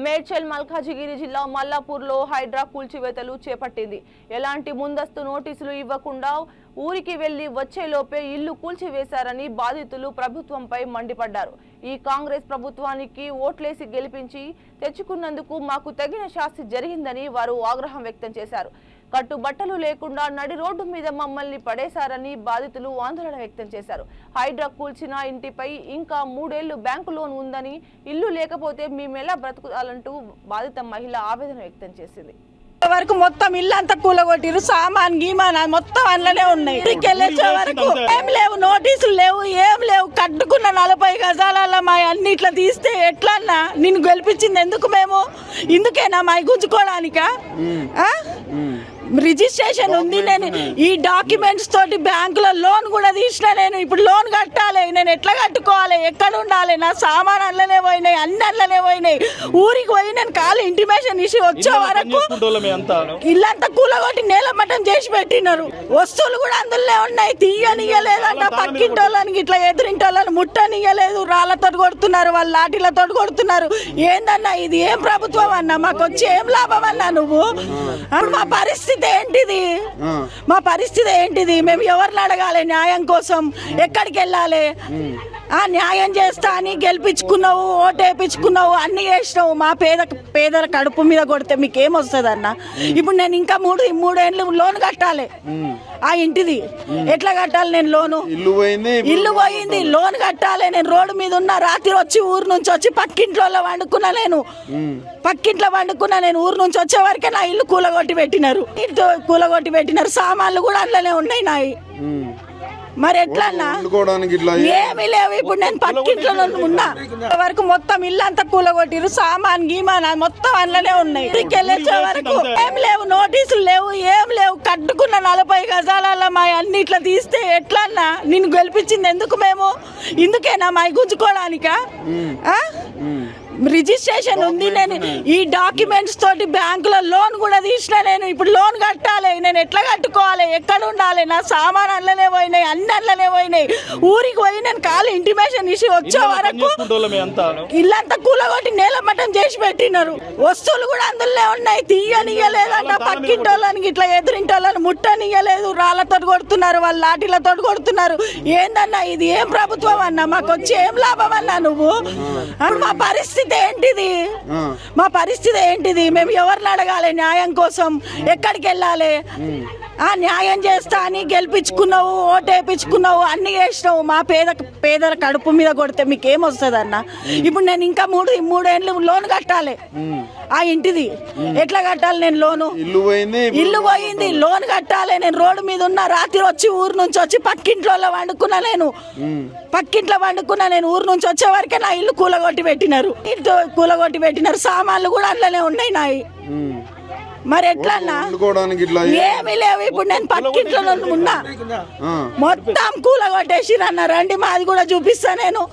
మేడ్చల్ మల్కాజిగిరి జిల్లా మల్లాపూర్లో హైడ్రా కూల్చివేతలు చేపట్టింది. ఎలాంటి ముందస్తు నోటీసులు ఇవ్వకుండా ఊరికి వెళ్లి వచ్చేలోపే ఇల్లు కూల్చివేశారని బాధితులు ప్రభుత్వంపై మండిపడ్డారు. ఈ కాంగ్రెస్ ప్రభుత్వానికి ఓట్లేసి గెలిపించి తెచ్చుకున్నందుకు మాకు తగిన శాస్తి జరిగిందని వారు ఆగ్రహం వ్యక్తం చేశారు. కట్టుబట్టలు లేకుండా నడి రోడ్డు మీద మమ్మల్ని పడేశారని బాధితులు ఆందోళన వ్యక్తం చేశారు. హైడ్రా కూల్చిన ఇంటిపై ఇంకా 3 ఏళ్లు బ్యాంకు లోన్ ఉందని, ఇల్లు లేకపోతే మేమెలా బ్రతుకుతాలంటూ బాధిత మహిళ ఆవేదన వ్యక్తం చేసింది. వరకు మొత్తం ఇల్లు అంతా కూలగొట్టిరు, సామాన్ గీమాన్ మొత్తం అందులోనే ఉన్నాయి. వెళ్ళే వరకు ఏం లేవు, నోటీసులు లేవు, ఏం లేవు. కట్టుకున్న 40 గజాల మా అన్ని ఇట్లా తీస్తే ఎట్లన్నా నిన్ను గెలిపించింది ఎందుకు? మేము ఇందుకేనా మా గుంజుకోవడానికా? రిజిస్ట్రేషన్ ఉంది, నేను ఈ డాక్యుమెంట్స్ తోటి బ్యాంకులో లోన్ కూడా తీసిన. నేను ఇప్పుడు లోన్ కట్టాలి, నేను ఎట్లా కట్టుకోవాలి? ఎక్కడ ఉండాలి? నా సామాన్ అందులోనే పోయినాయి, అన్ని అందులోనే పోయినాయి. ఊరికి పోయి నేను కాలు ఇంటిమేషన్ ఇచ్చి వచ్చే వరకు ఇల్లంతా కూలగొట్టి నేలమట్టం చేసి పెట్టినారు. వస్తువులు కూడా అందులోనే ఉన్నాయి. తీయనియలేదంట, పక్కింటోళ్ళని ఇట్లా ఎదురింటోళ్ళని ముట్టనియలేదు. రాళ్లతో కొడుతున్నారు, వాళ్ళు లాఠీలతో కొడుతున్నారు. ఏందన్నా ఇది? ఏం ప్రభుత్వం అన్నా? మాకు వచ్చి ఏం లాభం అన్నా నువ్వు? అప్పుడు మా పరిస్థితి ఏంటిది? మా పరిస్థితి ఏంటిది? మేము ఎవరిని అడగాలి న్యాయం కోసం? ఎక్కడికి వెళ్ళాలి? న్యాయం చేస్తా అని గెలిపించుకున్నావు, ఓటేపించుకున్నావు, అన్ని చేసినావు. మా పేదల కడుపు మీద కొడితే మీకేమొస్తుంది అన్న? ఇప్పుడు నేను ఇంకా 3 ఏళ్ళు లోన్ కట్టాలి. ఆ ఇంటిది ఎట్లా కట్టాలి? నేను లోను ఇల్లు పోయింది, లోన్ కట్టాలి. నేను రోడ్డు మీద ఉన్న, రాత్రి వచ్చి ఊరు నుంచి వచ్చి పక్కింట్లో వండుకున్నా. పక్కింట్లో వండుకున్నా. నేను ఊరు నుంచి వచ్చే వరకే నా ఇల్లు కూలగొట్టి పెట్టినారు. సామాన్లు కూడా అందులోనే ఉన్నాయి నాయి. మరి ఎట్లా ఏమీ లేవు. ఇప్పుడు నేను పక్కింట్లో ఉన్నా వరకు మొత్తం ఇల్లు అంతా కూలగొట్టిరు, సామాన్ గీమాన్ మొత్తం అందులోనే ఉన్నాయి. వెళ్ళే వరకు ఏం లేవు, నోటీసులు లేవు, ఏం లేవు. కట్టుకున్న 40 గజాల మా అన్ని ఇట్లా తీస్తే ఎట్లన్నా నిన్ను గెలిపించింది ఎందుకు? మేము ఇందుకేనా మా గుంజుకోవడానికా? రిజిస్ట్రేషన్ ఉంది, నేను ఈ డాక్యుమెంట్స్ తోటి బ్యాంకులో లోన్ కూడా తీసిన. నేను ఇప్పుడు లోన్ కట్టాలి, నేను ఎట్లా కట్టుకోవాలి? ఎక్కడ ఉండాలి? నా సామాన్ అందులోనే పోయినాయి, అన్ని అందులోనే పోయినాయి. ఊరికి పోయి నేను కాలు ఇంటిమేషన్ ఇచ్చి వచ్చే వరకు ఇల్లంతా కూలగొట్టి నేలమట్టం చేసి పెట్టినారు. వస్తువులు కూడా అందులోనే ఉన్నాయి. తీయనియలేదంట, పక్కింటోళ్ళని ఇట్లా ఎదురింటోళ్ళని ముట్టనియలేదు. రాళ్లతో కొడుతున్నారు, వాళ్ళు లాఠీలతో కొడుతున్నారు. ఏందన్నా ఇది? ఏం ప్రభుత్వం అన్నా? మాకు వచ్చి ఏం లాభం అన్నా నువ్వు? అప్పుడు మా పరిస్థితి ఏంటిది? మా పరిస్థితి ఏంటిది? మేము ఎవరిని అడగాలి న్యాయం కోసం? ఎక్కడికి వెళ్ళాలి? న్యాయం చేస్తా అని గెలిపించుకున్నావు, ఓటేపించుకున్నావు, అన్ని చేసినావు. మా పేదల కడుపు మీద కొడితే మీకేమొస్తుంది అన్న? ఇప్పుడు నేను ఇంకా 3 ఏళ్ళు లోన్ కట్టాలి. ఆ ఇంటిది ఎట్లా కట్టాలి? నేను లోను ఇల్లు పోయింది, లోన్ కట్టాలి. నేను రోడ్డు మీద ఉన్న, రాత్రి వచ్చి ఊరు నుంచి వచ్చి పక్కింట్లో వండుకున్నా. పక్కింట్లో వండుకున్నా. నేను ఊరు నుంచి వచ్చే వరకే నా ఇల్లు కూలగొట్టి పెట్టినారు. సామాన్లు కూడా అందులోనే ఉన్నాయి నాయి. మరి ఎట్లన్నా ఏమీ లేవు. ఇప్పుడు నేను పక్కింట్లో ఉన్నా, మొత్తం కూలగొట్టేసిరన్న. రండి, మాది కూడా చూపిస్తా నేను.